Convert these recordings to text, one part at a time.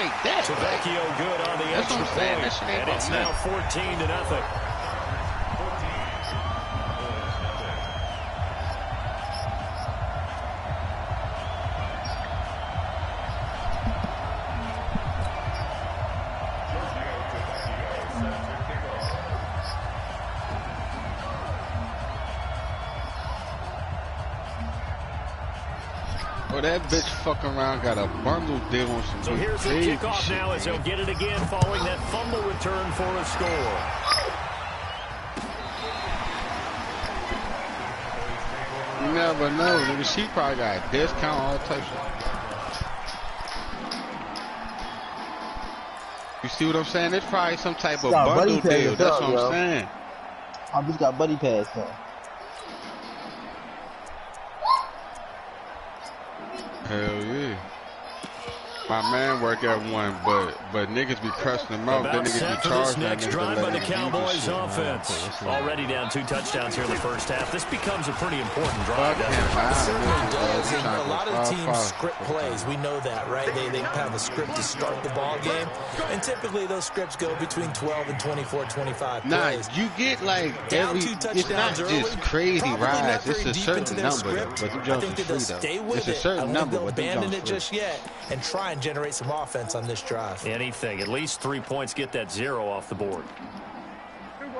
like that. Tavecchio good on the extra point. And it's now 14-0. Oh, that bitch fucking around got a bundle deal on some. So here's the kickoff shit, now as they'll get it again following that fumble return for a score. You never know. Nigga, she probably got a discount, all types of. You see what I'm saying? It's probably some type of bundle deal. That's what I'm saying. I just got buddy pass though. Hell yeah. My man work at one, but niggas be pressing them out. Then niggas be charging that nigga. Drive by the Cowboys offense. Already down 2 touchdowns here in the first half. This becomes a pretty important drive. It certainly does. And a lot of teams script plays. We know that, right? They have a script to start the ball game. And typically those scripts go between 12 and 24, 25 plays. Nah, you get like every, it's not just crazy rides. It's a certain number though. But them jumps is free though. It's a certain number, but them jumps abandon it just yet and try and generate some offense on this drive. Anything. At least 3 points, get that 0 off the board.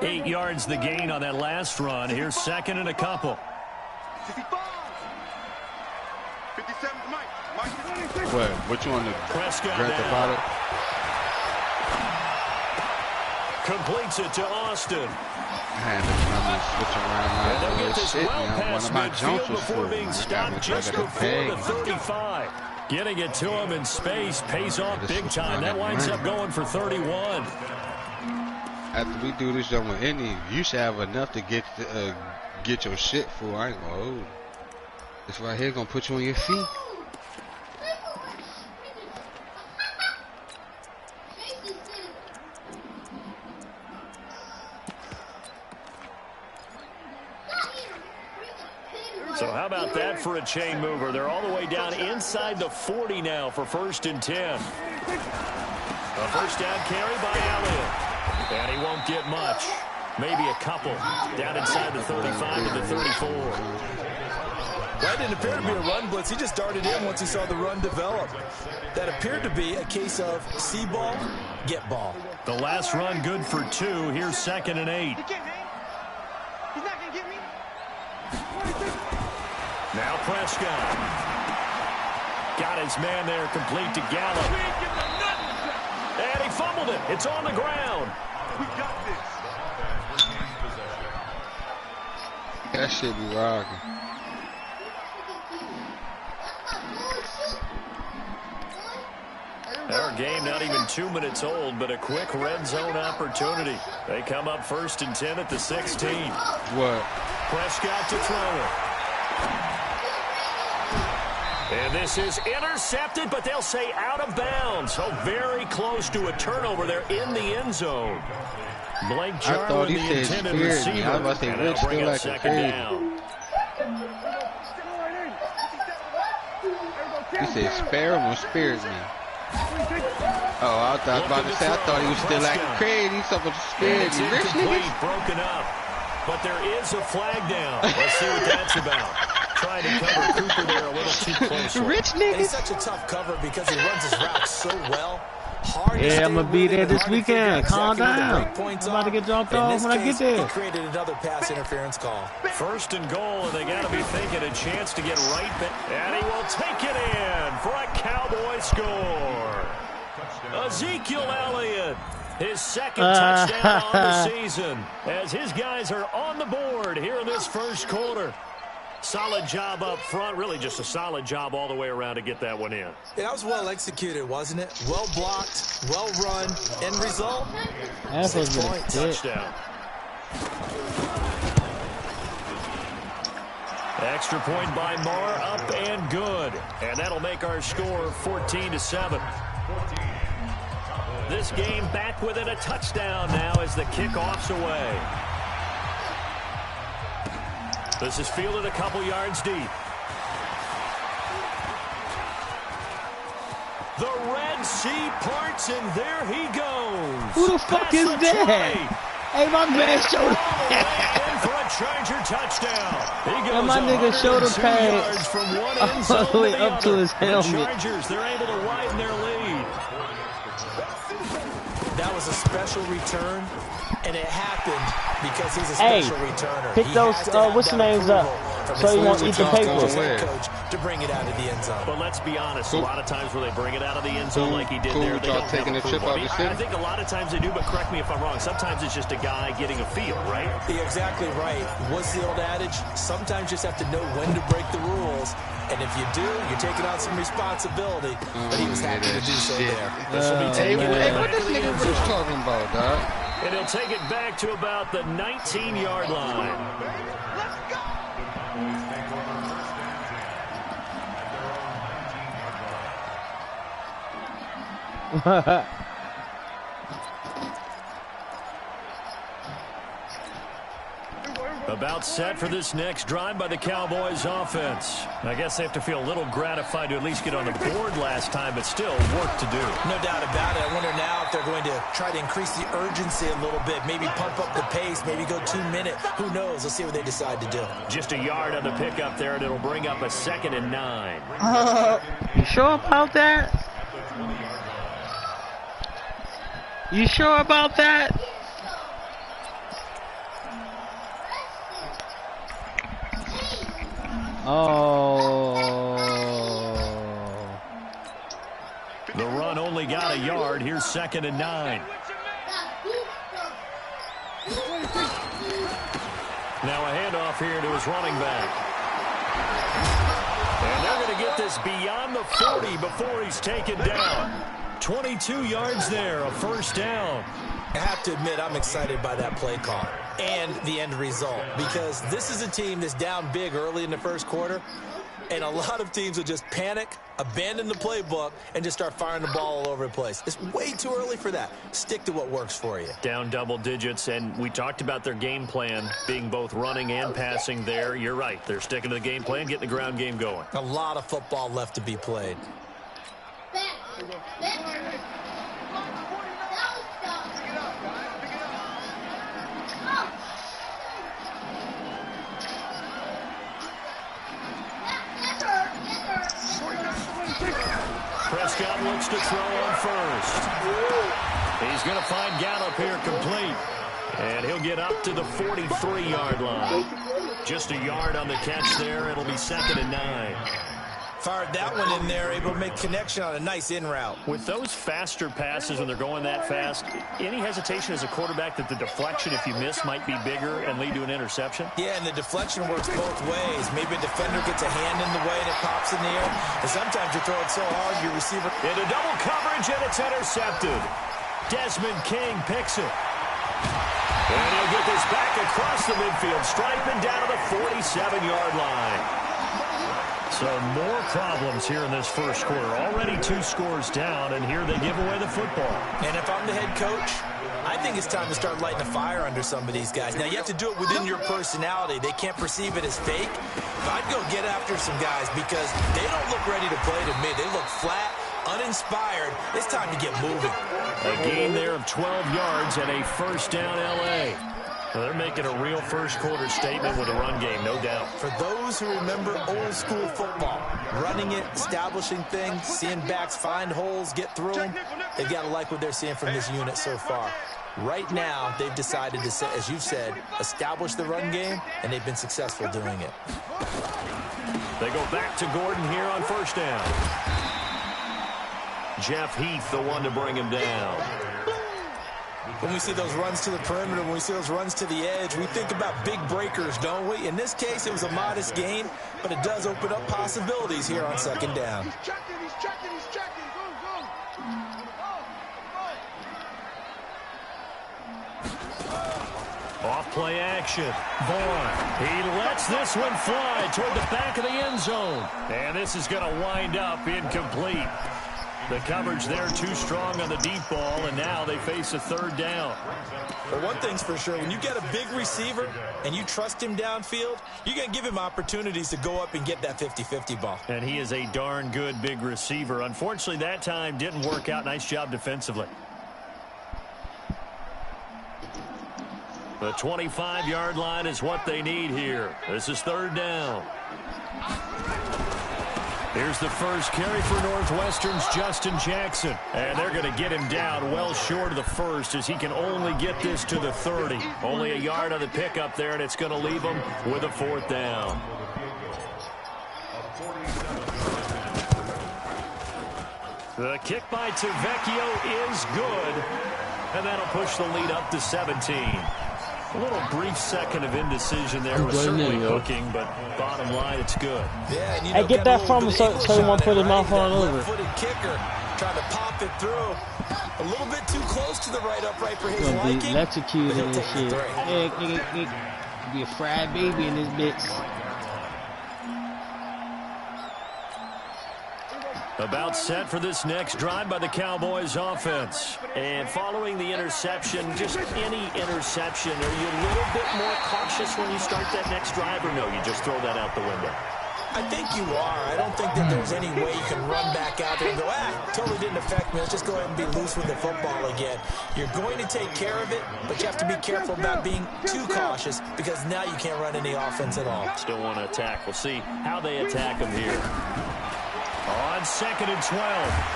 8 yards the gain on that last run. Here's second and a couple. What you want to Prescott completes it to Austin. And they'll get this well past midfield before being stopped just before the 35. Getting it to him in space pays off big time. That winds up going for 31. After we do this job with Indy, you should have enough to get your shit full. I ain't gonna hold you. This right here gonna put you on your feet. So how about that for a chain mover? They're all the way down inside the 40 now for 1st and 10. A first down carry by Elliott. And he won't get much. Maybe a couple. Down inside the 35 to the 34. That didn't appear to be a run blitz. He just darted in once he saw the run develop. That appeared to be a case of see ball, get ball. The last run good for 2. Here's 2nd and 8. Now Prescott. Got his man there, complete to Gallup. And he fumbled it. It's on the ground. We got this. That shit be rocking. Our game not even 2 minutes old, but a quick red zone opportunity. They come up 1st and 10 at the 16. What? Prescott to throw it. And this is intercepted, but they'll say out of bounds. So very close to a turnover there in the end zone. Blake Jarwin, the intended receiver, I was about to say, and they'll bring up 2nd down. He said, spare him or spirit me. Oh, I was about to say, I thought he was still acting crazy. He's supposed to spirit me. Rich niggas. Broken up. But there is a flag down. Let's see what that's about. Trying to cover Cooper there a little too close. Rich niggas. He's such a tough cover because he runs his routes so well. Hard yeah, I'm going to be there this weekend. Calm down. I'm about to get dropped off when I get there. He created another pass interference call. 1st and goal, and they got to be thinking a chance to get right back. And he will take it in for a Cowboy score. Ezekiel Elliott, his 2nd touchdown on the season, as his guys are on the board here in this 1st quarter. Solid job up front, really just a solid job all the way around to get that one in. That was well executed, wasn't it? Well blocked, well run. End result, 6-point touchdown. Extra point by Marr, up and good. And that'll make our score 14-7. This game back within a touchdown now as the kickoff's away. This is fielded a couple yards deep. The Red Sea parts, and there he goes. Who the fuck is that? Hey, my man showed for a Charger touchdown. He goes my nigga showed the pass from one end zone all the way up to his helmet. The Chargers, they're able to widen their lead. That was a special return, and it happened because he's a special returner. Pick those, what's the names up, so you won't eat the paper. Coach to bring it out of the end zone. But let's be honest, a lot of times where they bring it out of the end zone like he did there, they don't taking a chip out of the I think a lot of times they do, but correct me if I'm wrong. Sometimes it's just a guy getting a feel, right? You're exactly right. What's the old adage? Sometimes you just have to know when to break the rules. And if you do, you're taking on some responsibility. But he was happy to do so there. This will be taken what this nigga was talking about, dog? And he'll take it back to about the 19-yard line. Let's go! About set for this next drive by the Cowboys offense. I guess they have to feel a little gratified to at least get on the board last time, but still work to do. No doubt about it. I wonder now if they're going to try to increase the urgency a little bit, maybe pump up the pace, maybe go 2 minute. Who knows? Let's see what they decide to do. Just a yard on the pickup there, and it'll bring up a 2nd and 9. You sure about that? You sure about that? Oh. The run only got a yard. Here's 2nd and 9. Now a handoff here to his running back. And they're going to get this beyond the 40 before he's taken down. 22 yards there, a 1st down. I have to admit, I'm excited by that play call and the end result, because this is a team that's down big early in the first quarter, and a lot of teams will just panic, abandon the playbook, and just start firing the ball all over the place. It's way too early for that. Stick to what works for you. Down double digits, and we talked about their game plan being both running and passing there. You're right. They're sticking to the game plan, getting the ground game going. A lot of football left to be played. Prescott looks to throw on first. He's going to find Gallup here complete. And he'll get up to the 43-yard line. Just a yard on the catch there. It'll be 2nd and 9. Fired that one in there, able to make connection on a nice in route. With those faster passes when they're going that fast, any hesitation as a quarterback that the deflection, if you miss, might be bigger and lead to an interception? Yeah, and the deflection works both ways. Maybe a defender gets a hand in the way and it pops in the air. And sometimes you throw it so hard, your receiver... Into double coverage, and it's intercepted. Desmond King picks it. And he'll get this back across the midfield stripe and down to the 47-yard line. So more problems here in this first quarter. Already 2 scores down, and here they give away the football. And if I'm the head coach, I think it's time to start lighting a fire under some of these guys. Now, you have to do it within your personality. They can't perceive it as fake. But I'd go get after some guys because they don't look ready to play to me. They look flat, uninspired. It's time to get moving. A gain there of 12 yards and a 1st down L.A. Well, they're making a real first-quarter statement with a run game, no doubt. For those who remember old-school football, running it, establishing things, seeing backs find holes, get through them, they've got to like what they're seeing from this unit so far. Right now, they've decided to, as you've said, establish the run game, and they've been successful doing it. They go back to Gordon here on 1st down. Jeff Heath, the one to bring him down. When we see those runs to the perimeter, when we see those runs to the edge, we think about big breakers, don't we? In this case, it was a modest gain, but it does open up possibilities here on 2nd down. He's checking. Go. Off play action. Vaughn. He lets this one fly toward the back of the end zone. And this is going to wind up incomplete. The coverage there too strong on the deep ball, and now they face a third down. Well, one thing's for sure, when you get a big receiver and you trust him downfield, you're going to give him opportunities to go up and get that 50-50 ball. And he is a darn good big receiver. Unfortunately, that time didn't work out. Nice job defensively. The 25-yard line is what they need here. This is third down. Here's the first carry for Northwestern's Justin Jackson. And they're going to get him down well short of the first as he can only get this to the 30. Only a yard on the pickup there, and it's going to leave him with a fourth down. The kick by Tavecchio is good. And that'll push the lead up to 17. A little brief second of indecision there was certainly cooking, but bottom line, it's good. Yeah, and Hey, get that from him so he won't put his mouth all over. Left-footed kicker trying to pop it through. A little bit too close to the right upright for his Gonna be liking. electrocuted He'll and take shit. the three. Yeah, be a fried baby in this bitch. About set for this next drive by the Cowboys offense. And following the interception, just any interception, are you a little bit more cautious when you start that next drive, or no, you just throw that out the window? I think you are. I don't think that there's any way you can run back out there and go, totally didn't affect me. Let's just go ahead and be loose with the football again. You're going to take care of it, but you have to be careful about being too cautious because now you can't run any offense at all. Still want to attack. We'll see how they attack him here. On 2nd and 12,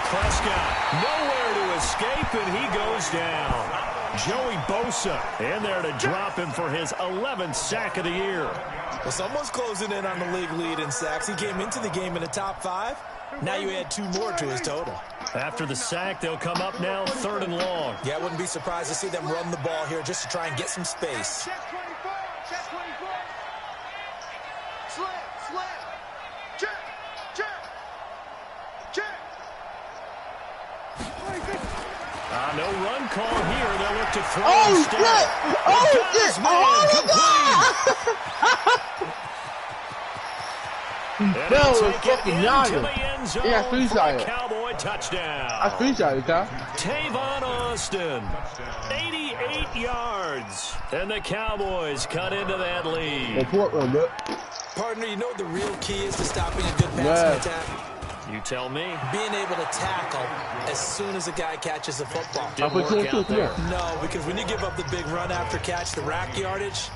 Prescott nowhere to escape, and he goes down. Joey Bosa in there to drop him for his 11th sack of the year. Well, someone's closing in on the league lead in sacks. He came into the game in the top 5. Now you add 2 more to his total. After the sack, they'll come up now 3rd and long. Yeah, I wouldn't be surprised to see them run the ball here just to try and get some space. Check 24. Check 24. Slam. Slam. Check. Check. Check. No run call here. They'll look to throw instead. Shit! That was fucking yawning. Yeah, freestyle. Cowboy touchdown. I freestyle it, huh? Tavon Austin, 88 yards. And the Cowboys cut into that lead. Partner, you know what the real key is to stopping a good passing attack? You tell me. Being able to tackle as soon as a guy catches the football. Didn't work out there. No, because when you give up the big run after catch, the rack yardage,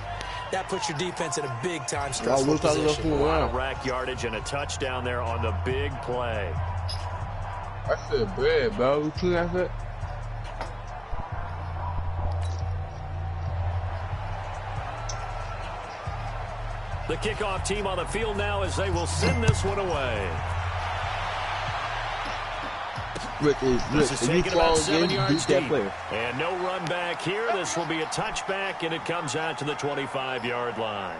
that puts your defense in a big-time stressful position. A lot of rack yardage and a touchdown there on the big play. I said bread, bro. You see that shit? The kickoff team on the field now as they will send this one away. This is taken about 7 yards deep. And no run back here. This will be a touchback, and it comes out to the 25-yard line.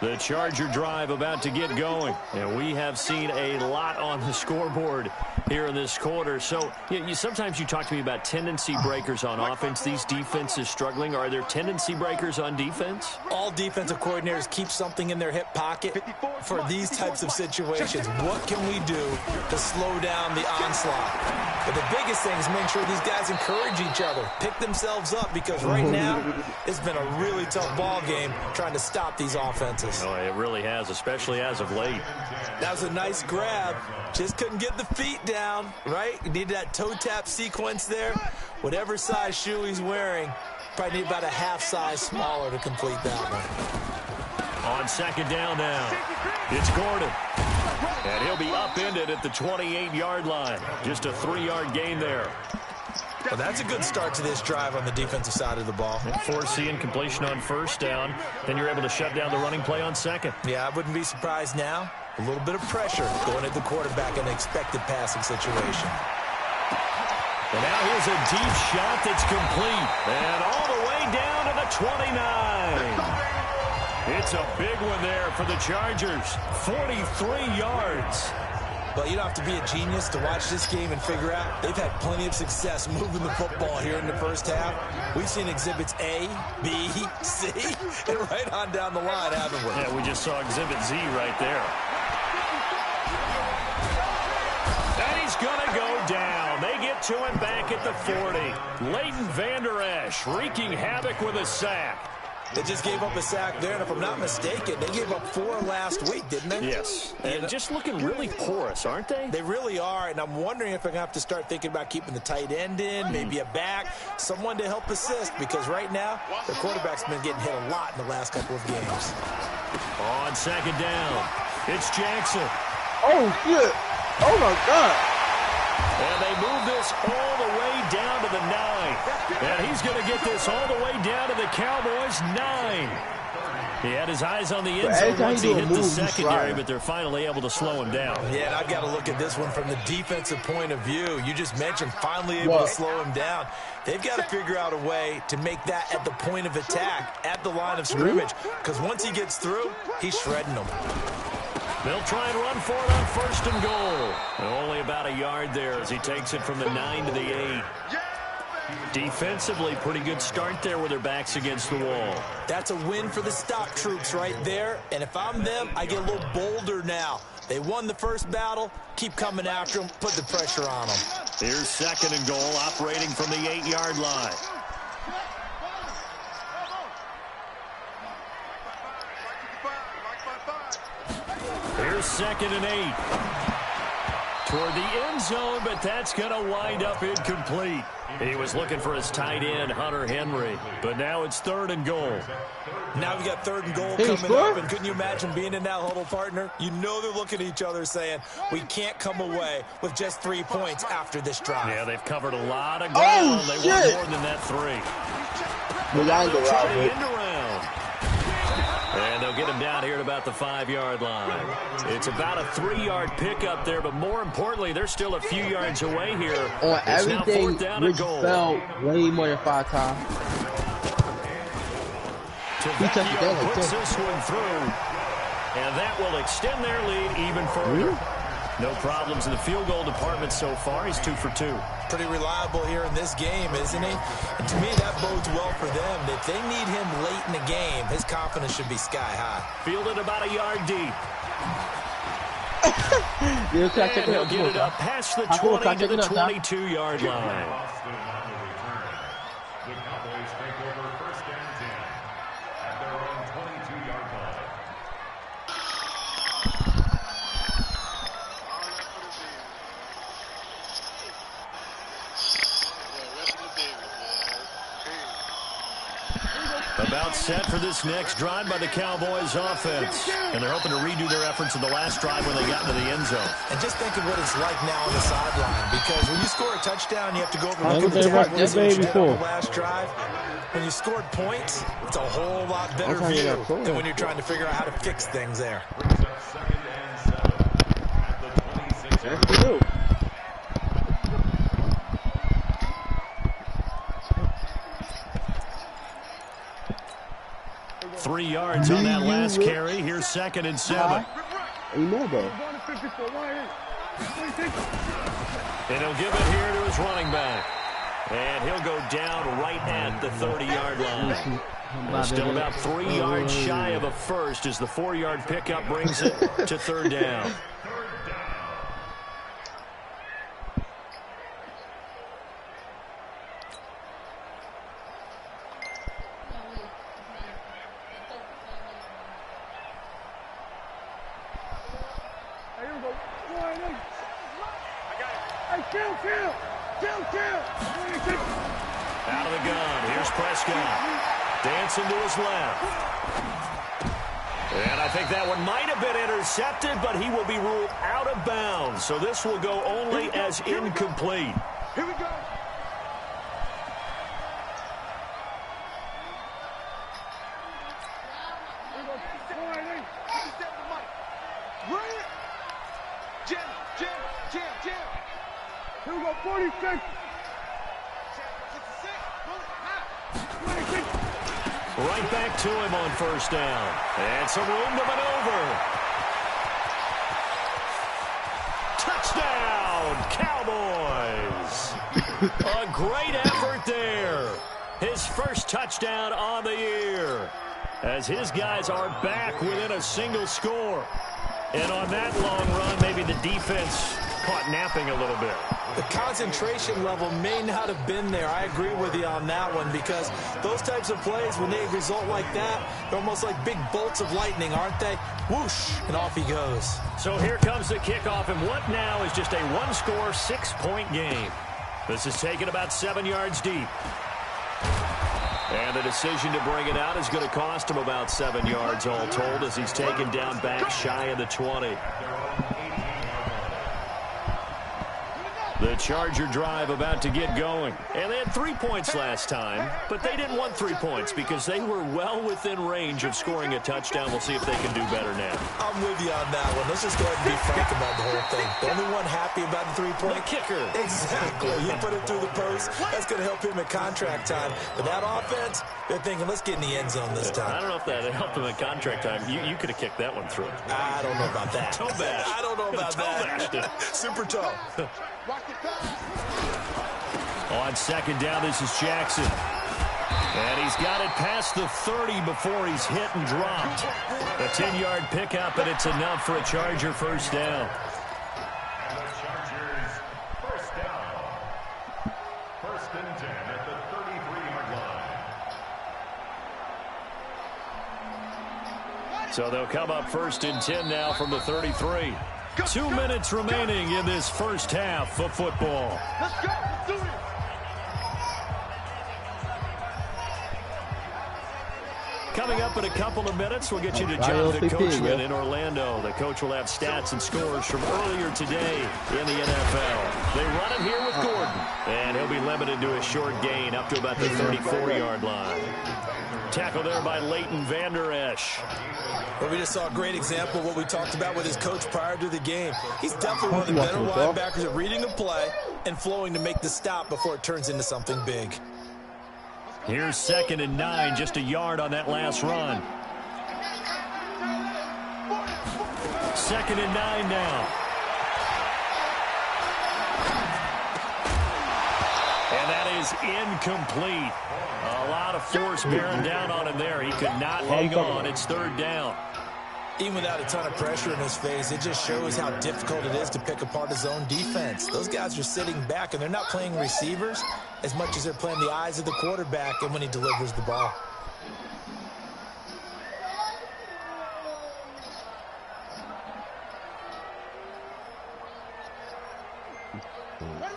The Charger drive about to get going, and we have seen a lot on the scoreboard here in this quarter. So sometimes you talk to me about tendency breakers on offense. These defenses struggling. Are there tendency breakers on defense? All defensive coordinators keep something in their hip pocket for these types of situations. What can we do to slow down the onslaught? But the biggest thing is make sure these guys encourage each other, pick themselves up, because right now it's been a really tough ball game trying to stop these offenses. Oh, it really has, especially as of late. That was a nice grab. Just couldn't get the feet down, right? You need that toe tap sequence there. Whatever size shoe he's wearing, probably need about a half size smaller to complete that one. On 2nd down now, it's Gordon. And he'll be upended at the 28-yard line. Just a 3-yard gain there. Well, that's a good start to this drive on the defensive side of the ball. Forcing completion on 1st down. Then you're able to shut down the running play on 2nd. Yeah, I wouldn't be surprised now. A little bit of pressure going at the quarterback in an expected passing situation. And now here's a deep shot that's complete. And all the way down to the 29. It's a big one there for the Chargers. 43 yards. But you don't have to be a genius to watch this game and figure out they've had plenty of success moving the football here in the first half. We've seen exhibits A, B, C, and right on down the line, haven't we? Yeah, we just saw exhibit Z right there. And he's going to go down. They get to him back at the 40. Leighton Vander Esch wreaking havoc with a sack. They just gave up a sack there, and if I'm not mistaken, they gave up 4 last week, didn't they? Yes, and just looking really porous, aren't they? They really are, and I'm wondering if I'm going to have to start thinking about keeping the tight end in, maybe a back, someone to help assist, because right now, their quarterback's been getting hit a lot in the last couple of games. On second down, it's Jackson. Oh, shit. Oh, my God. And they move this all the way down to the 9. And he's going to get this all the way down to the Cowboys' 9. He had his eyes on the end zone once he hit the secondary, but they're finally able to slow him down. Yeah, and I've got to look at this one from the defensive point of view. You just mentioned finally able to slow him down. They've got to figure out a way to make that at the point of attack, at the line of scrimmage, because once he gets through, he's shredding them. They'll try and run for it on first and goal. Only about a yard there as he takes it from the 9 to the 8. Defensively, pretty good start there with their backs against the wall. That's a win for the stock troops right there. And if I'm them, I get a little bolder now. They won the first battle. Keep coming after them. Put the pressure on them. Here's second and goal, operating from the 8-yard line. Here's second and 8. Toward the end zone, but that's going to wind up incomplete. He was looking for his tight end, Hunter Henry. But now it's third and goal. Now we got third and goal coming up. And couldn't you imagine being in that huddle, partner? You know they're looking at each other saying, we can't come away with just 3 points after this drive. Yeah, they've covered a lot of ground. They want more than that 3. End around. And they'll get him down here at about the 5-yard line. It's about a 3-yard pickup there, but more importantly, they're still a few yards away here. On it's now everything, fourth down Rich and goal. fell way more than 5 times. Tavecchio puts this one through, and that will extend their lead even further. No problems in the field goal department so far. He's 2 for 2. Pretty reliable here in this game, isn't he? And to me, that bodes well for them. If they need him late in the game, his confidence should be sky high. Fielded about a yard deep. And he'll get it up past the 20 to the 22-yard line. The Cowboys take over first and 10 at their own 22-yard line. About set for this next drive by the Cowboys offense. And they're hoping to redo their efforts in the last drive when they got into the end zone. And just think of what it's like now on the sideline. Because when you score a touchdown, you have to go over and look at the tackles that you did on the last drive. When you scored points, it's a whole lot better view than when you're trying to figure out how to fix things there. Second and 7 at the 26-yard line. 3 yards on that last carry. Here's second and 7. You know though. And he'll give it here to his running back. And he'll go down right at the 30-yard line. Still about 3 yards shy of a first as the 4-yard pickup brings it to third down. Out of the gun. Here's Prescott. Dancing to his left. And I think that one might have been intercepted, but he will be ruled out of bounds. So this will go only as incomplete. Here we go. Here we go, 46. Right back to him on first down. And some room to maneuver. A great effort there. His first touchdown on the year, as his guys are back within a single score. And on that long run, maybe the defense caught napping a little bit. The concentration level may not have been there. I agree with you on that one, because those types of plays, when they result like that, they're almost like big bolts of lightning, aren't they? Whoosh, and off he goes. So here comes the kickoff, and what now is just a one-score, 6-point game. This is taken about 7 yards deep. And the decision to bring it out is going to cost him about 7 yards all told, as he's taken down back shy of the 20. The Charger drive about to get going. And they had 3 points last time, but they didn't want 3 points because they were well within range of scoring a touchdown. We'll see if they can do better now. I'm with you on that one. Let's just go ahead and be frank about the whole thing. The only one happy about the 3-point? The kicker. Exactly. He put it through the post. That's going to help him at contract time. But that offense, they're thinking, let's get in the end zone this time. I don't know if that helped him at contract time. You could have kicked that one through. I don't know about that. Toe bash. I don't know about that. Super toe. On second down, this is Jackson. And he's got it past the 30 before he's hit and dropped. A 10-yard pickup, and it's enough for a Charger first down. And the Chargers first down. First and 10 at the 33-yard line. So they'll come up first and 10 now from the 33. 2 minutes remaining in this first half of football. Let's go. Do it. Coming up in a couple of minutes, we'll get you to Jonathan Coachman in Orlando. The coach will have stats and scores from earlier today in the NFL. They run it here with Gordon, and he'll be limited to a short gain up to about the 34-yard line. Tackle there by Leighton Vander Esch. Well, we just saw a great example of what we talked about with his coach prior to the game. He's definitely one of the better linebackers at reading a play and flowing to make the stop before it turns into something big. Here's 2nd and 9, just a yard on that last run. 2nd and 9 now. And that is incomplete. A lot of force bearing down on him there. He could not hang on. It's 3rd down. Even without a ton of pressure in his face, it just shows how difficult it is to pick apart his own defense. Those guys are sitting back, and they're not playing receivers as much as they're playing the eyes of the quarterback and when he delivers the ball.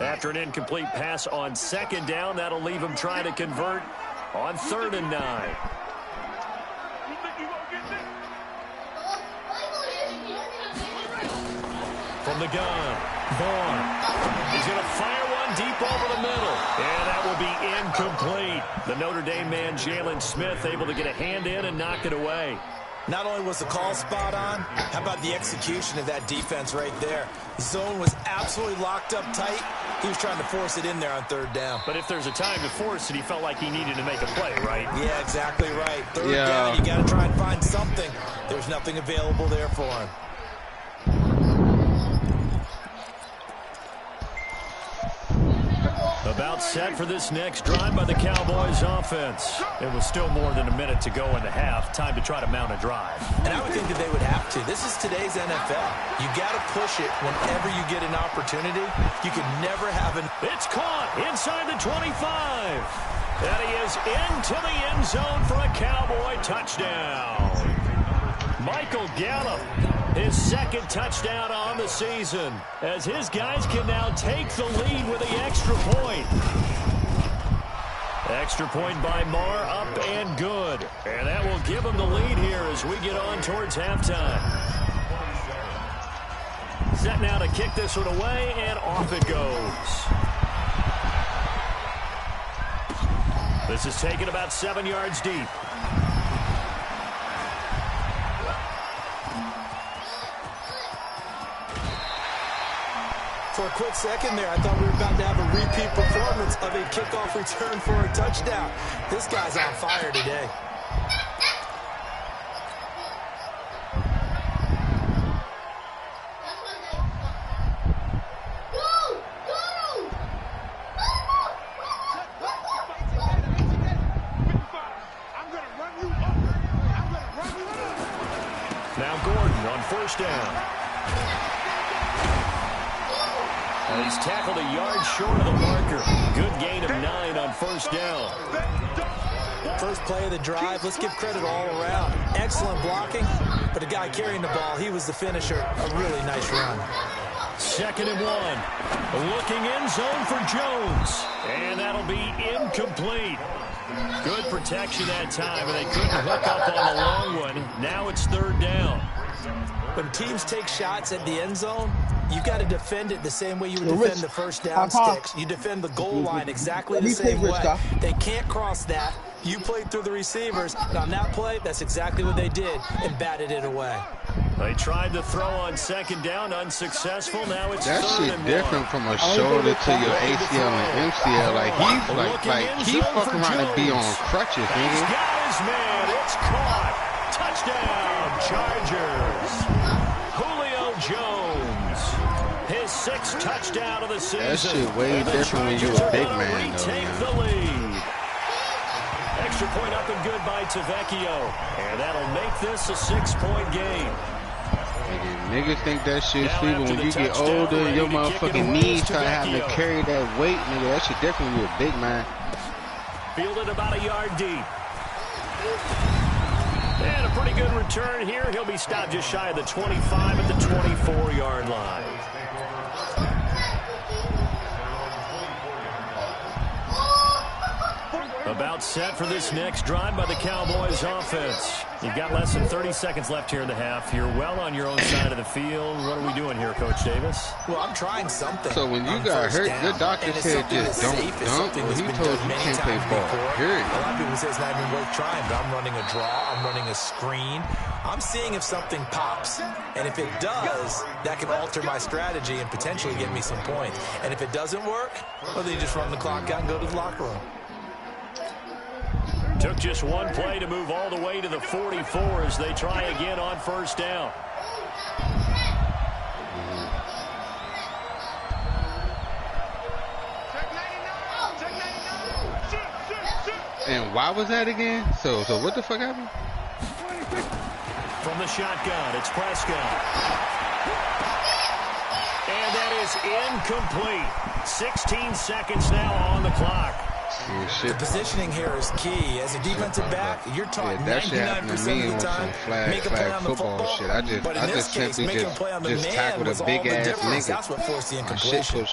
After an incomplete pass on 2nd down, that'll leave him trying to convert on 3rd and 9. From the gun, Vaughn. He's going to fire one deep over the middle. And that will be incomplete. The Notre Dame man, Jalen Smith, able to get a hand in and knock it away. Not only was the call spot on, how about the execution of that defense right there? The zone was absolutely locked up tight. He was trying to force it in there on 3rd down. But if there's a time to force it, he felt like he needed to make a play, right? Yeah, exactly right. 3rd down, you got to try and find something. There's nothing available there for him. About set for this next drive by the Cowboys offense. It was still more than a minute to go in the half. Time to try to mount a drive. And I would think that they would have to. This is today's NFL. You got to push it whenever you get an opportunity. You can never have an... It's caught inside the 25. And he is into the end zone for a Cowboy touchdown. Michael Gallup, his 2nd touchdown on the season, as his guys can now take the lead with the extra point. Extra point by Marr, up and good. And that will give him the lead here as we get on towards halftime. Set now to kick this one away, and off it goes. This is taken about 7 yards deep. For a quick second there, I thought we were about to have a repeat performance of a kickoff return for a touchdown. This guy's on fire today. Now Gordon on first down. And he's tackled a yard short of the marker. Good gain of 9 on first down. First play of the drive, let's give credit all around. Excellent blocking, but the guy carrying the ball, he was the finisher. A really nice run. 2nd and 1. Looking end zone for Jones. And that'll be incomplete. Good protection that time, and they couldn't hook up on the long one. Now it's 3rd down. When teams take shots at the end zone, you've got to defend it the same way you would defend the first down sticks. You defend the goal line exactly the same way. They can't cross that. You played through the receivers, and on that play, that's exactly what they did, and batted it away. They tried to throw on 2nd down, unsuccessful. Now it's that 3rd shit and different 1. from a shoulder to your ACL and MCL. Like he fucking around to be on crutches, He's nigga. got his man. It's caught. Touchdown, Chargers. Julio Jones. His 6th touchdown of the season. That shit way different when you a big man, though, Take the lead. Extra point up and good by Tavecchio. And that'll make this a 6-point game. Niggas think that shit's free, but when you get older and your motherfucking knees start having to carry that weight, nigga, that shit different when you're a big man. Fielded about a yard deep. And a pretty good return here. He'll be stopped just shy of the 25 at the 24-yard line. About set for this next drive by the Cowboys offense. You've got less than 30 seconds left here in the half. You're well on your own side of the field. What are we doing here, Coach Davis? Well, I'm trying something. So when you got hurt, your doctor said just don't dunk, but he told you can't play ball, period. A lot of people say it's not even worth trying, but I'm running a draw, I'm running a screen. I'm seeing if something pops, and if it does, that can alter my strategy and potentially get me some points. And if it doesn't work, well, then you just run the clock out and go to the locker room. Took just one play to move all the way to the 44 as they try again on first down. And why was that again? So what the fuck happened? From the shotgun, it's Prescott. And that is incomplete. 16 seconds now on the clock. The positioning here is key. As a defensive back, you're taught 99% of the time, make a play on the football. Shit. I just simply just tackled a big ass nigga. That's what forced the incompletion.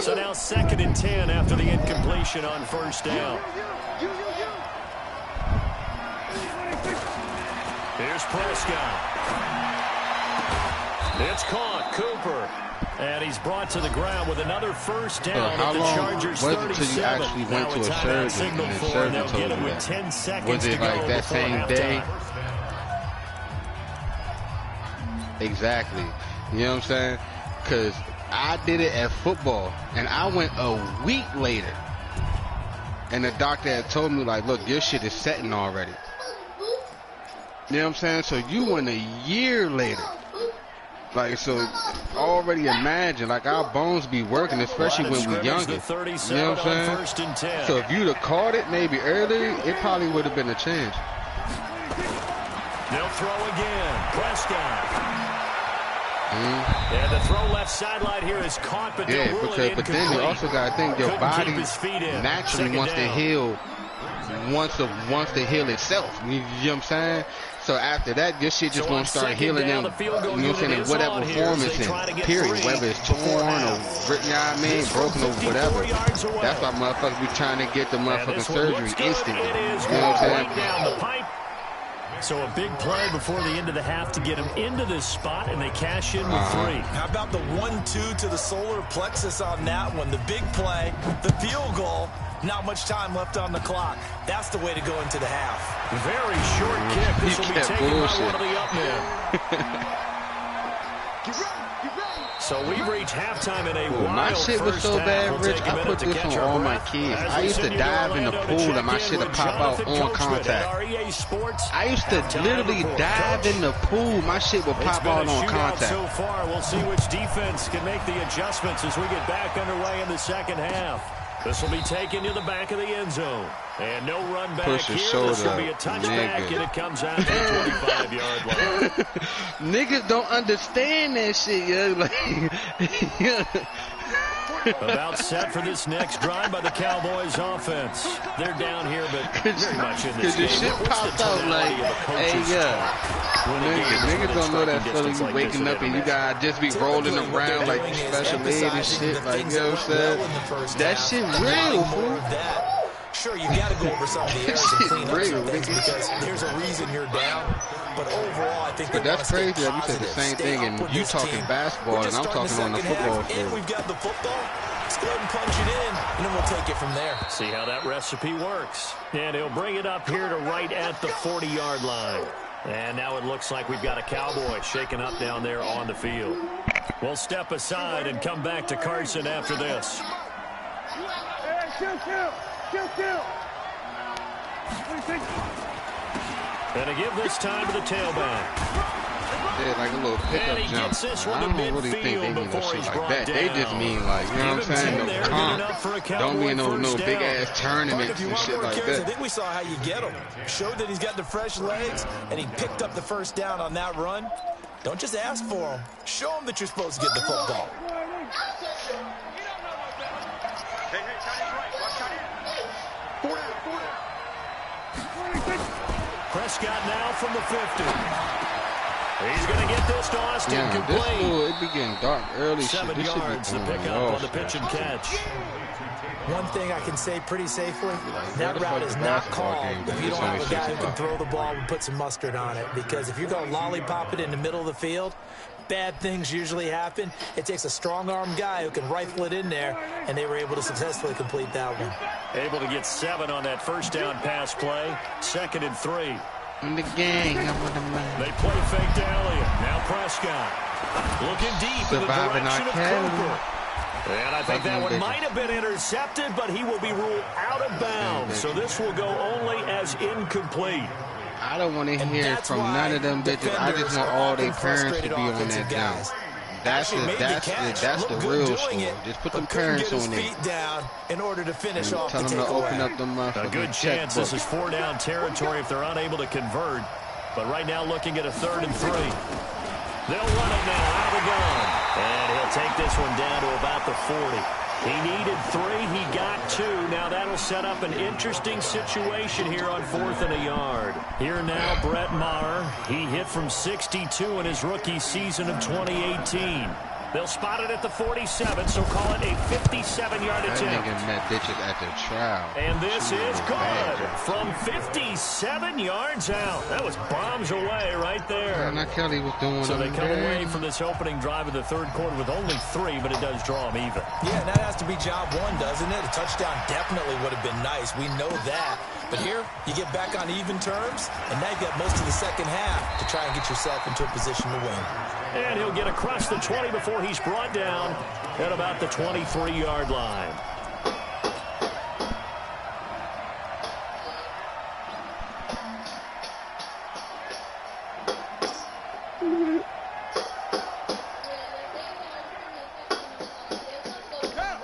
So now 2nd and 10 after the incompletion on first down. Here's Prescott. It's caught. Cooper. And he's brought to the ground with another first down at the Chargers 37. How long was it until you actually went to a surgeon and the surgeon told you that? 10 seconds was it like that same day? Exactly. You know what I'm saying? Because I did it at football, and I went a week later. And the doctor had told me, like, look, your shit is setting already. You know what I'm saying? So you went a year later. Like, so already imagine, like, our bones be working, especially when we're younger. You know what I'm saying? So if you'd have caught it maybe earlier, it probably would have been a chance. They'll throw again. Prescott. And the throw left sideline here is caught, but but then you also got to think your body naturally wants to heal, wants to heal itself. You know what I'm saying? So after that, your shit just won't start healing them, you know what I'm saying, in whatever form it's in, period. Whether it's torn or, you know what I mean, broken or whatever. That's why motherfuckers be trying to get the motherfucking surgery instantly. You know what I'm saying? So a big play before the end of the half to get him into this spot, and they cash in with 3. How about the 1-2 to the solar plexus on that one? The big play, the field goal, not much time left on the clock. That's the way to go into the half. Very short kick. This will be taken by one of the up men. So we've reached halftime in a wild my shit was so bad, Rich, I put this on all my kids. I used to dive in the pool and my shit would pop out on contact. I used to literally dive in the pool. My shit would pop out on contact. So far, we'll see which defense can make the adjustments as we get back underway in the second half. This will be taken to the back of the end zone. And no run back Push here. his shoulder This will be a touchback, and it comes out to the 25-yard line. Niggas don't understand that shit, yo. Like, yeah. About set for this next drive by the Cowboys offense. They're down here, but very much in this game. Because the shit popped out like, hey, yeah. Niggas don't know that feeling. You waking up and you gotta just be rolling around like special ed and shit. Like, you know what I'm saying? That shit real, fool. Sure, you got to go over some of the errors and clean up some things because there's a reason you're down. But overall, I think. But that's crazy that we said the same thing, and you talking basketball, and I'm talking on the football field. And we've got the football. Let's go ahead and punch it in, and then we'll take it from there. See how that recipe works. And he'll bring it up here to right at the 40-yard line. And now it looks like we've got a Cowboy shaking up down there on the field. We'll step aside and come back to Carson after this. Hey, chill. And to give this time to the tailback. Yeah, like a little pickup jump. I don't really think they mean no shit like that. They just mean like, you know what I'm saying? No comp. Don't mean no big ass tournaments and shit like that. I think we saw how you get him. Showed that he's got the fresh legs, and he picked up the first down on that run. Don't just ask for him. Show him that you're supposed to get the football. Prescott now from the 50. He's going to get this to Austin. Yeah, complete. this fool, it be getting dark early. 7 shit. yards to pick up on the pitch and catch. One thing I can say pretty safely, that route is not called if you don't have a guy who can throw the ball and put some mustard on it. Because if you're going to lollipop it in the middle of the field, bad things usually happen. It takes a strong-armed guy who can rifle it in there, and they were able to successfully complete that one. Able to get 7 on that first down pass play. 2nd and 3. In the gang, They play fake to Elliott. Now Prescott. Looking deep in the direction of Cooper. And I think that one might have been intercepted, but he will be ruled out of bounds. So this will go only as incomplete. I don't want to hear from none of them bitches. I just want all their parents to be on that jump. That's the real score. Just put them parents on there. In order to finish off tell them to open up them a good chance this is 4-down territory if they're unable to convert. But right now looking at a 3rd and 3. They'll run it now out of the gun. And he'll take this one down to about the 40. He needed 3. He got 2. Now that'll set up an interesting situation here on 4th and a yard. Here now, Brett Maher. He hit from 62 in his rookie season of 2018. They'll spot it at the 47, so call it a 57-yard attempt. That nigga met bitches at the trial. And this is good from 57 yards out. That was bombs away right there. Now Kelly was doing so they come away from this opening drive of the 3rd quarter with only 3, but it does draw them even. Yeah, and that has to be job 1, doesn't it? A touchdown definitely would have been nice. We know that. But here, you get back on even terms, and now you've got most of the second half to try and get yourself into a position to win. And he'll get across the 20 before he's brought down at about the 23-yard line.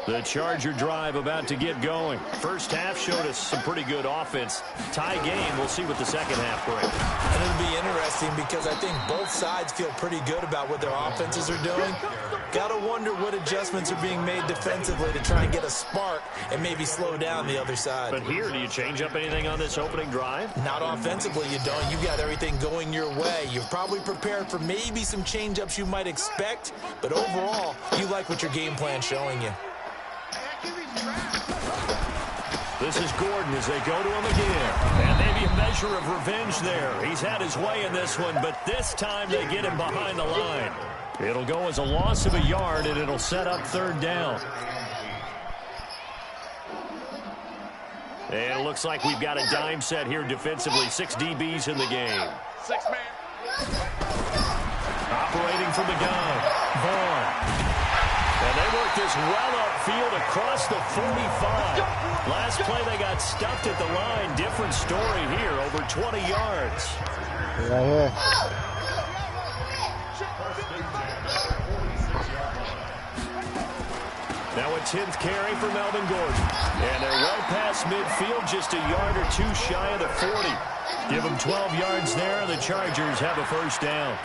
The Charger drive about to get going. First half showed us some pretty good offense. Tie game. We'll see what the second half brings. And it'll be interesting because I think both sides feel pretty good about what their offenses are doing. Got to wonder what adjustments are being made defensively to try and get a spark and maybe slow down the other side. But here, do you change up anything on this opening drive? Not offensively, you don't. You got everything going your way. You're probably prepared for maybe some change-ups you might expect, but overall, you like what your game plan's showing you. This is Gordon as they go to him again. And maybe a measure of revenge there. He's had his way in this one, but this time they get him behind the line. It'll go as a loss of a yard, and it'll set up 3rd down. And it looks like we've got a dime set here defensively. 6 DBs in the game. 6-man. Operating from the gun. Vaughn. And they work this well upfield across the 45. Last play they got stuffed at the line. Different story here, over 20 yards. Right here. Now a 10th carry for Melvin Gordon. And they're well past midfield, just a yard or two shy of the 40. Give them 12 yards there, and the Chargers have a first down.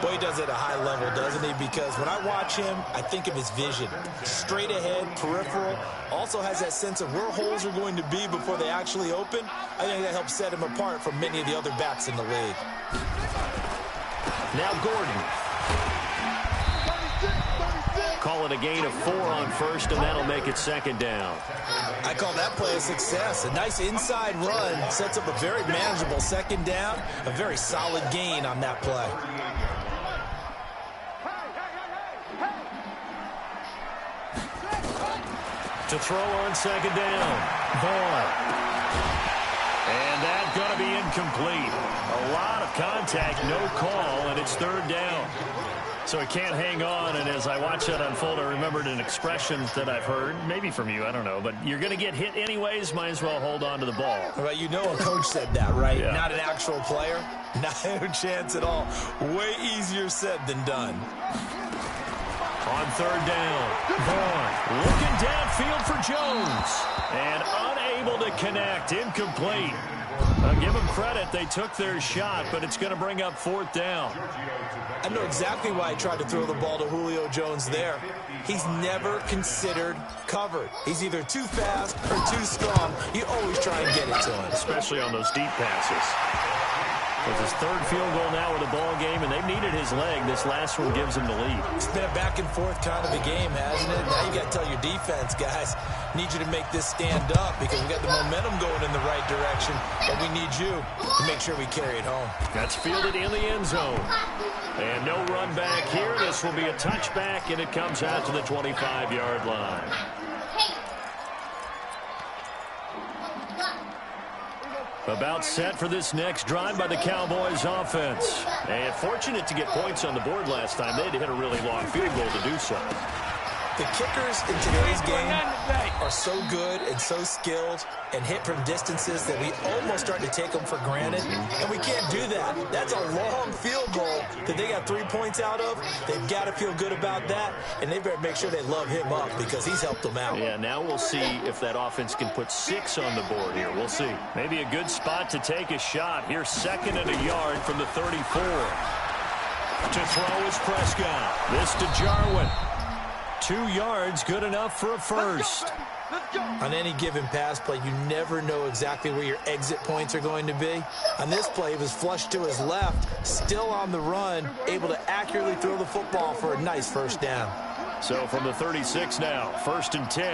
Boy, he does it at a high level, doesn't he? Because when I watch him, I think of his vision. Straight ahead, peripheral. Also has that sense of where holes are going to be before they actually open. I think that helps set him apart from many of the other backs in the league. Now Gordon. Call it a gain of 4 on first, and that'll make it second down. I call that play a success. A nice inside run sets up a very manageable second down. A very solid gain on that play. To throw on second down. Vaughn. And that's going to be incomplete. A lot of contact, no call, and it's third down. So he can't hang on, and as I watch that unfold, I remembered an expression that I've heard, maybe from you, I don't know, but you're going to get hit anyways, might as well hold on to the ball. Well, you know a coach said that, right? Yeah. Not an actual player. No chance at all. Way easier said than done. On third down, Vaughn looking downfield for Jones. And unable to connect, incomplete. I'll give them credit, they took their shot, but it's going to bring up fourth down. I know exactly why he tried to throw the ball to Julio Jones there. He's never considered covered. He's either too fast or too strong. You always try and get it to him. Especially on those deep passes. With his third field goal now with the ball game, and they've needed his leg. This last one gives him the lead. It's been a back-and-forth kind of a game, hasn't it? Now you got to tell your defense, guys, need you to make this stand up because we got the momentum going in the right direction, but we need you to make sure we carry it home. That's fielded in the end zone. And no run back here. This will be a touchback, and it comes out to the 25-yard line. About set for this next drive by the Cowboys offense. And fortunate to get points on the board last time. They had to hit a really long field goal to do so. The kickers in today's game are so good and so skilled and hit from distances that we almost start to take them for granted, and we can't do that. That's a long field goal that they got 3 points out of. They've got to feel good about that, and they better make sure they love him up because he's helped them out. Yeah, now we'll see if that offense can put 6 on the board here. We'll see. Maybe a good spot to take a shot. Here's second and a yard from the 34. To throw is Prescott. This to Jarwin. 2 yards, good enough for a first. On any given pass play, you never know exactly where your exit points are going to be. On this play, he was flushed to his left, still on the run, able to accurately throw the football for a nice first down. So from the 36 now, 1st and 10.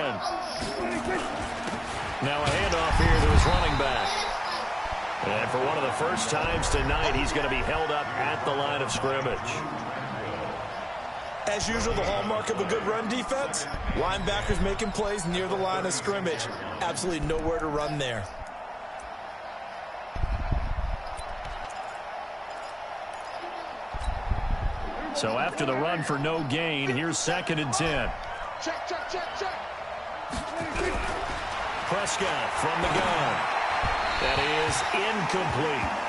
Now a handoff here to his running back. And for one of the first times tonight, he's going to be held up at the line of scrimmage. As usual, the hallmark of a good run defense, linebackers making plays near the line of scrimmage. Absolutely nowhere to run there. So after the run for no gain, here's 2nd and 10. Check. Prescott from the gun. That is incomplete.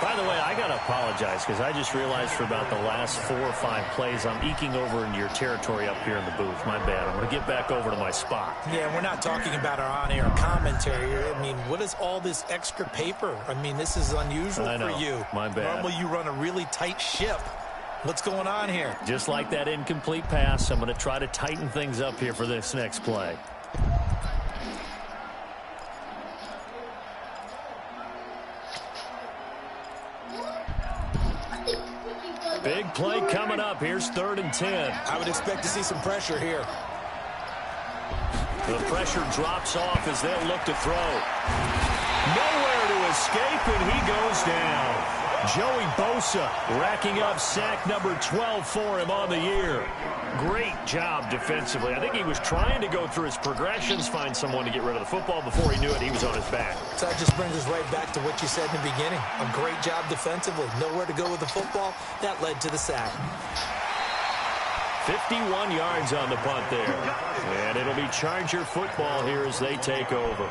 By the way, I got to apologize because I just realized for about the last 4 or 5 plays, I'm eking over into your territory up here in the booth. My bad. I'm going to get back over to my spot. Yeah, we're not talking about our on-air commentary. I mean, what is all this extra paper? I mean, this is unusual for you. My bad. Normally, you run a really tight ship. What's going on here? Just like that incomplete pass, I'm going to try to tighten things up here for this next play. Big play coming up. Here's 3rd and 10. I would expect to see some pressure here. The pressure drops off as they'll look to throw. Nowhere to escape, and he goes down. Joey Bosa racking up sack number 12 for him on the year. Great job defensively. I think he was trying to go through his progressions, find someone to get rid of the football. Before he knew it, he was on his back. So that just brings us right back to what you said in the beginning. A great job defensively. Nowhere to go with the football. That led to the sack. 51 yards on the punt there. And it'll be Charger football here as they take over.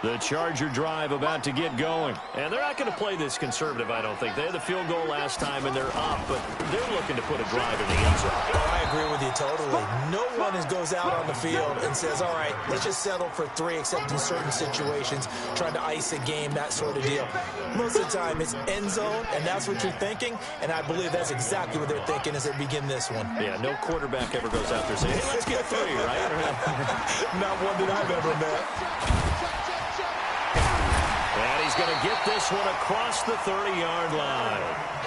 The Charger drive about to get going. And they're not going to play this conservative, I don't think. They had the field goal last time, and they're up, but they're looking to put a drive in the end zone. Oh, I agree with you totally. No one goes out on the field and says, all right, let's just settle for 3, except in certain situations, trying to ice a game, that sort of deal. Most of the time, it's end zone, and that's what you're thinking, and I believe that's exactly what they're thinking as they begin this one. Yeah, no quarterback ever goes out there saying, hey, let's get 3, right? Not one that I've ever met. And he's going to get this one across the 30-yard line.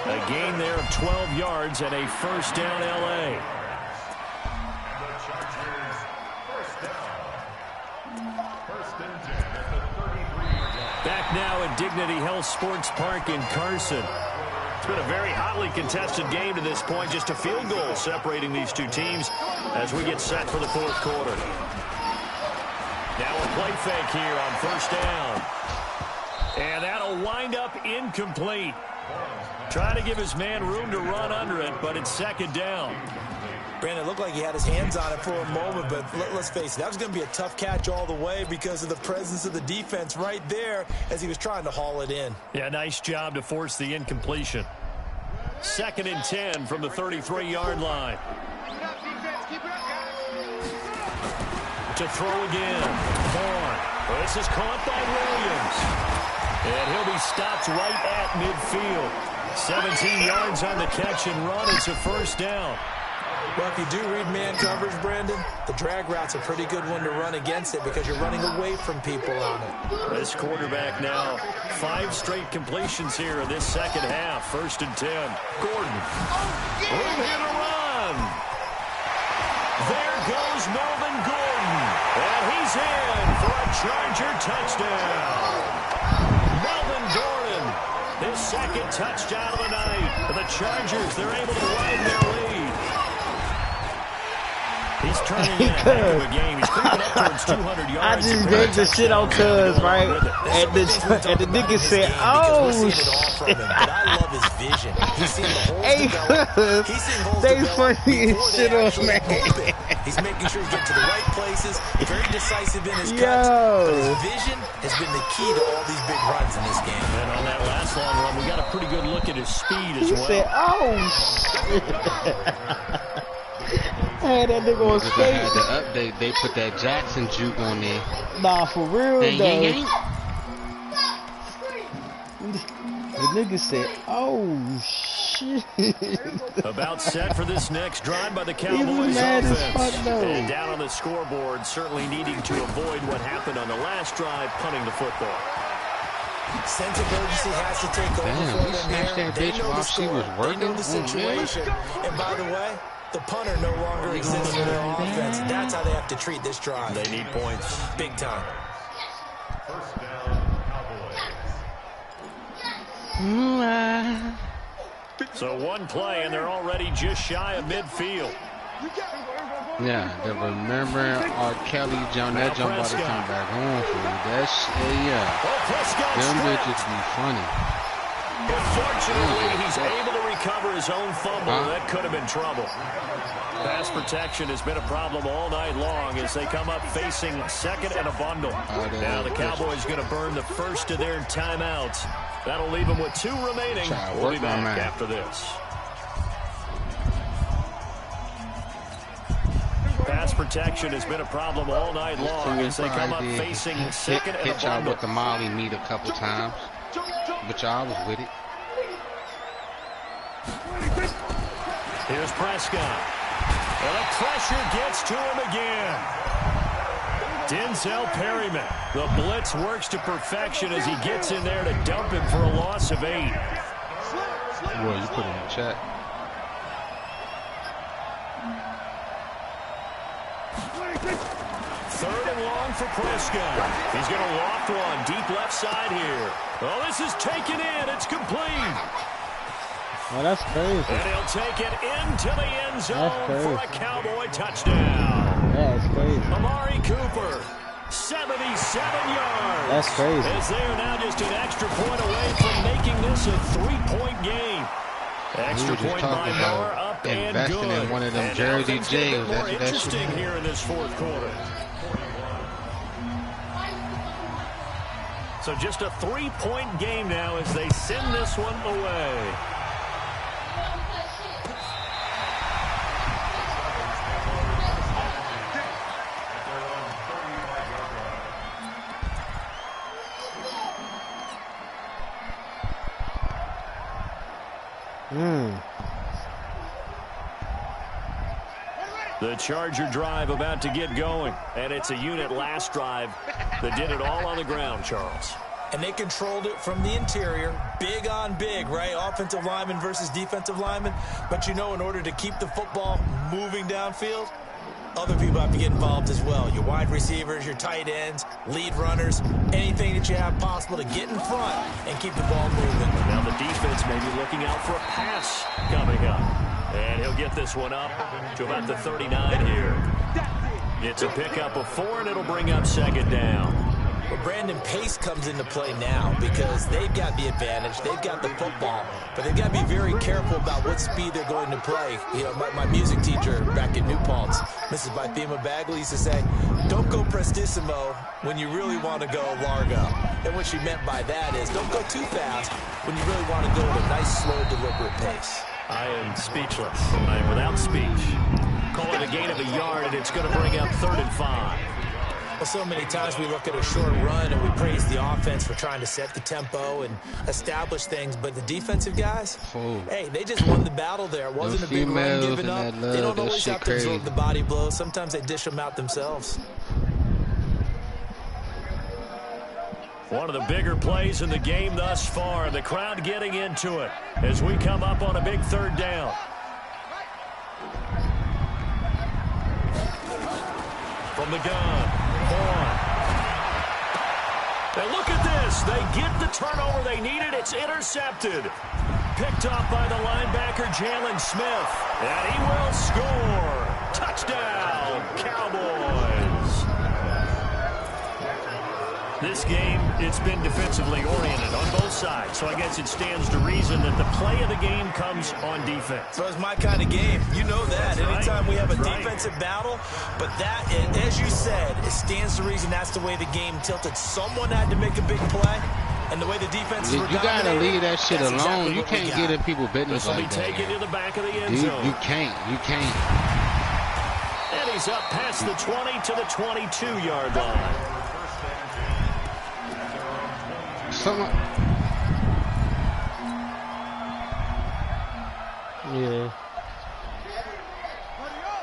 A gain there of 12 yards and a first down, L.A. And the Chargers, first down. First and 10 at the 33-yard line. Back now at Dignity Health Sports Park in Carson. It's been a very hotly contested game to this point. Just a field goal separating these two teams as we get set for the fourth quarter. Now a play fake here on first down. And that'll wind up incomplete. Trying to give his man room to run under it, but it's second down. Brandon, it looked like he had his hands on it for a moment, but let's face it, that was going to be a tough catch all the way because of the presence of the defense right there as he was trying to haul it in. Yeah, nice job to force the incompletion. Second and 10 from the 33-yard line. To throw again. Vaughn. This is caught by Williams. And he'll be stopped right at midfield. 17 yards on the catch and run. It's a first down. Well, if you do read man coverage, Brandon, the drag route's a pretty good one to run against it because you're running away from people on it. This quarterback now, 5 straight completions here in this second half. First and 10. Gordon. Room here to run. There goes Melvin Gordon. And he's in for a Charger touchdown. Melvin Gordon, his second touchdown of the night. And the Chargers, they're able to widen their lead. He's turning in a heck of a game. He's creeping up towards 200 yards. I just gave the shit on Cuz, right? And the nigga said, oh, shit. But I love his vision. He's seen the holes Hey, develop. Cuz, He's seen holes they develop funny before as they shit on actually man. open. He's making sure he's getting to the right places. Very decisive in his cuts. Yo. But his vision has been the key to all these big runs in this game. And on that last long run, we got a pretty good look at his speed as He well. said, oh, shit. Hey, that nigga on If I skate. had the update, they put that Jackson juke on there. Nah, for real, Dang, though. dang, The nigga said, oh, shit. About set for this next drive by the He was Cowboys mad as offense. fuck, though. And down on the scoreboard, certainly needing to avoid what happened on the last drive, punting the football. Sense of urgency has to take over Damn, for we them snatched here. that They bitch know while the she score. was working. They know the Oh, man. situation. And by the way, the punter no longer exists in their offense. That's how they have to treat this drive. They need points. Big time. First down, Cowboys. So one play, and they're already just shy of midfield. Yeah, the remembering R. Kelly John, that jump about to come back home for you. That's, yeah. Oh, Prescott Them stripped. bitches be funny. Fortunately, he's able to recover his own fumble. That could have been trouble. Pass protection has been a problem all night long as they come up facing second and a bundle. Now the Cowboys going to burn the first of their timeouts. That'll leave them with 2 remaining. We'll be back after this. Pass protection has been a problem all night long as they come up facing second and a hit y'all bundle. with the Molly meat a couple times, but y'all was with it. Here's Prescott. And the pressure gets to him again. Denzel Perryman. The blitz works to perfection as he gets in there to dump him for a loss of 8. Well, you put it in the chat. Third and long for Prescott. He's going to loft one deep left side here. Oh, this is taken in. It's complete. Oh, that's crazy. And he'll take it into the end zone for a Cowboy touchdown. That's crazy. Amari Cooper, 77 yards. That's crazy. As they are now just an extra point away from making this a 3-point game. Extra point by Moore, up and investing good. in one of them And Jersey things get a bit Jays. more That's what that interesting shit is. here in this fourth quarter. So just a 3-point game now as they send this one away. The Charger drive about to get going, and it's a unit last drive that did it all on the ground, Charles. And they controlled it from the interior, big on big, right? Offensive lineman versus defensive lineman. But you know, in order to keep the football moving downfield, other people have to get involved as well. Your wide receivers, your tight ends, lead runners, anything that you have possible to get in front and keep the ball moving. Now the defense may be looking out for a pass coming up. And he'll get this one up to about the 39 here. It's a pickup of 4, and it'll bring up second down. Well, Brandon, pace comes into play now because they've got the advantage. They've got the football, but they've got to be very careful about what speed they're going to play. You know, my music teacher back in New Paltz, Mrs. Bythema Bagley, used to say, don't go prestissimo when you really want to go largo. And what she meant by that is don't go too fast when you really want to go at a nice, slow, deliberate pace. I am speechless. I am without speech. Call it a gain of a yard, and it's going to bring up 3rd and 5. Well, so many times we look at a short run and we praise the offense for trying to set the tempo and establish things, but the defensive guys, hey, they just won the battle there. It wasn't a big run given up. They don't always have to absorb the body blows. Sometimes they dish them out themselves. One of the bigger plays in the game thus far. The crowd getting into it as we come up on a big 3rd down. From the gun, Vaughn. And look at this. They get the turnover they needed. It's intercepted. Picked up by the linebacker, Jalen Smith. And he will score. Touchdown, Cowboys. This game, it's been defensively oriented on both sides, so I guess it stands to reason that the play of the game comes on defense. So it's my kind of game. You know that. Anytime we have a defensive battle, but that, as you said, it stands to reason that's the way the game tilted. Someone had to make a big play, and the way the defense is You got to leave that shit alone. Exactly, you can't get in people's business like that. This will be taken to the back of the end zone. You can't. And he's up past the 20 to the 22-yard line. Yeah.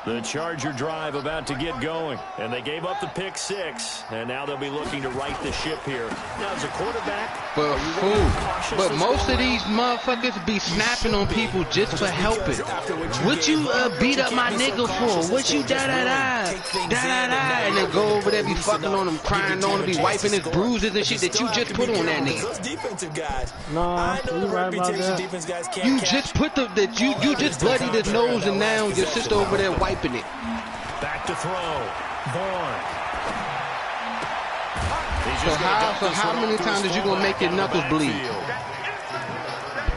The Charger drive about to get going, and they gave up the pick 6, and now they'll be looking to right the ship here. Now, as a quarterback, but most of these motherfuckers be snapping on people just for helping. What you beat up my nigga for? What you da-da-da? Da-da-da? And then go over there, be fucking on him, crying on him, be wiping his bruises and shit that you just put on that nigga. Those defensive guys, Nah, I know the reputation defense guys can't You catch. just put you just bloodied his nose, and now your sister over there wiping it. Back to throw. Vaughn. So how many times is you gonna make your knuckles bleed?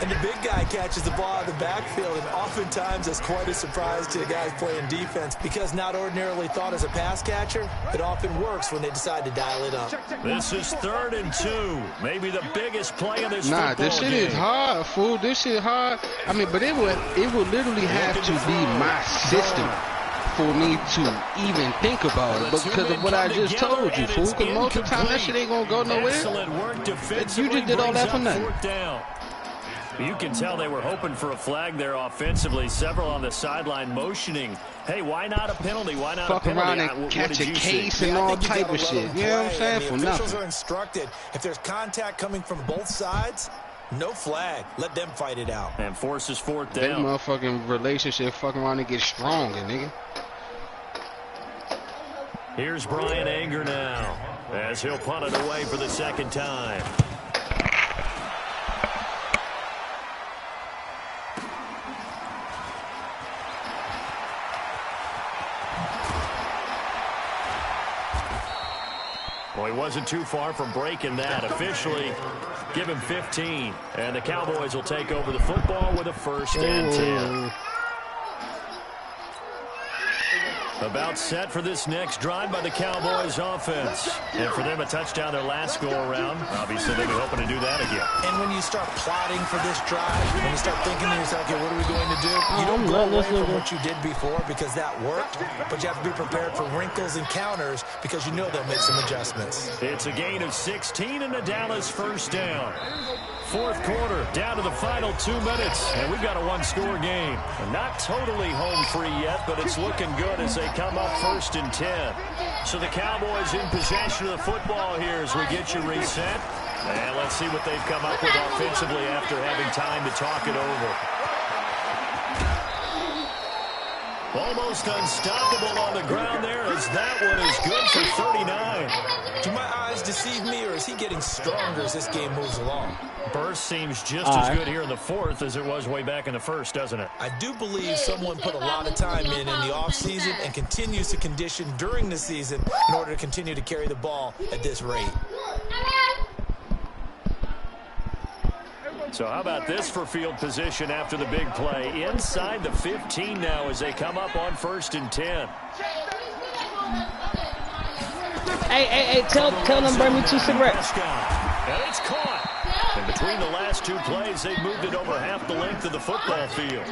And the big guy catches the ball out of the backfield, and oftentimes that's quite a surprise to the guys playing defense because not ordinarily thought as a pass catcher, it often works when they decide to dial it up. This is 3rd and 2. Maybe the biggest play of this football game. This shit is hard, fool. This shit hard. I mean, but it would literally have to be my system for me to even think about it because of what I just told you, fool. Because most of the time that shit ain't gonna go nowhere. You just did all that for nothing. You can tell they were hoping for a flag there offensively. Several on the sideline motioning, hey, why not a penalty? Why not fuck a penalty? Around and catch a case and all type of shit. You know what I'm saying? For nothing. Officials are instructed, if there's contact coming from both sides, no flag. Let them fight it out. And forces 4th That down. motherfucking relationship fucking around and get stronger, nigga. Here's Brian Anger now as he'll punt it away for the 2nd time. Well, he wasn't too far from breaking that. Officially, give him 15. And the Cowboys will take over the football with a 1st and 10. About set for this next drive by the Cowboys offense. And for them, a touchdown their last go-around. Obviously, they'll be hoping to do that again. And when you start plotting for this drive, when you start thinking to yourself, okay, what are we going to do? You don't go away from what you did before because that worked, but you have to be prepared for wrinkles and counters because you know they'll make some adjustments. It's a gain of 16 and a Dallas first down. Fourth quarter, down to the final 2 minutes, and we've got a one-score game. Not totally home free yet, but it's looking good as they come up 1st and 10. So the Cowboys in possession of the football here as we get you reset. And let's see what they've come up with offensively after having time to talk it over. Almost unstoppable on the ground there as that one is good for 39. Do my eyes deceive me, or is he getting stronger as this game moves along? Burst seems just as good here in the fourth as it was way back in the first, doesn't it? I do believe someone put a lot of time in the offseason and continues to condition during the season in order to continue to carry the ball at this rate. So how about this for field position after the big play? Inside the 15 now as they come up on 1st and 10. Hey, tell them bring me 2 cigarettes. And it's caught. And between the last 2 plays, they've moved it over half the length of the football field.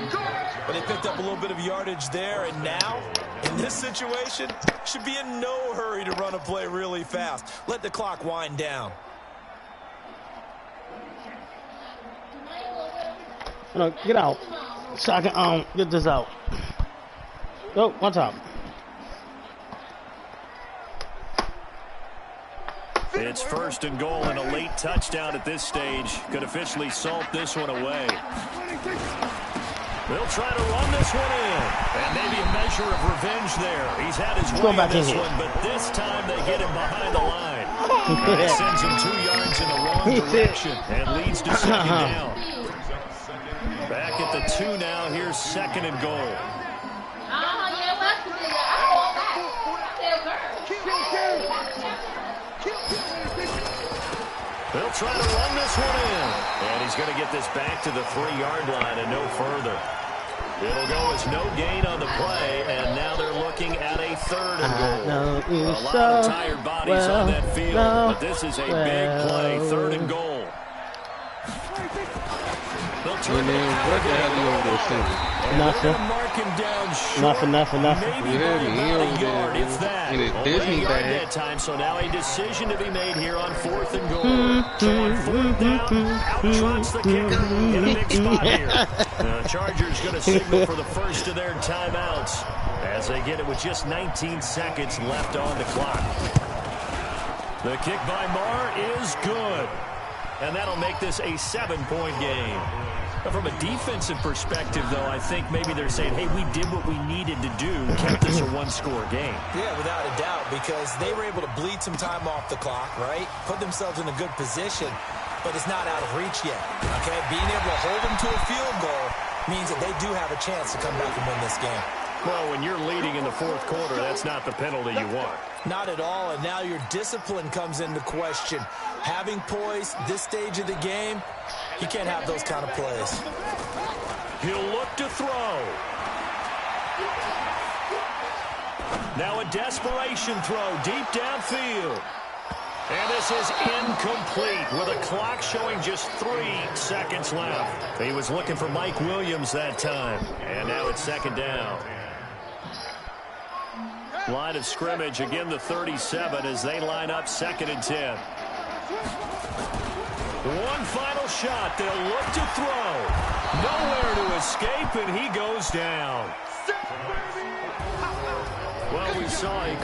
But they picked up a little bit of yardage there, and now, in this situation, should be in no hurry to run a play really fast. Let the clock wind down. No, get out so I can get this out. Go, one time. It's 1st and goal, and a late touchdown at this stage could officially salt this one away. They'll try to run this one in, and maybe a measure of revenge there. He's had his way on this one, but this time they get him behind the line. That sends him 2 yards in the wrong direction and leads to 2nd down. Back at the 2 now. Here's 2nd and goal. They'll try to run this one in. And he's going to get this back to the 3-yard line and no further. It'll go as no gain on the play, and now they're looking at a 3rd and goal. A lot of tired bodies on that field, but this is a big play. 3rd and goal. And then what the hell are you over there saying? Nothing. Nothing. You hear me? He over there in his Disney bag. Time, so now a decision to be made here on 4th and goal. So on 4th down, out trots the kicker in a big spot here. The Chargers going to signal for the first of their timeouts as they get it with just 19 seconds left on the clock. The kick by Marr is good. And that'll make this a 7-point game. But from a defensive perspective, though, I think maybe they're saying, hey, we did what we needed to do, kept this a 1-score game. Yeah, without a doubt, because they were able to bleed some time off the clock, right? Put themselves in a good position, but it's not out of reach yet, okay? Being able to hold them to a field goal means that they do have a chance to come back and win this game. Well, when you're leading in the 4th quarter, that's not the penalty you want. Not at all, and now your discipline comes into question. Having poise this stage of the game, you can't have those kind of plays. He'll look to throw. Now a desperation throw deep downfield. And this is incomplete with a clock showing just 3 seconds left. He was looking for Mike Williams that time. And now it's 2nd down. Line of scrimmage, again the 37 as they line up 2nd and 10. One final shot. They'll look to throw. Nowhere to escape, and he goes down. Well, we saw a...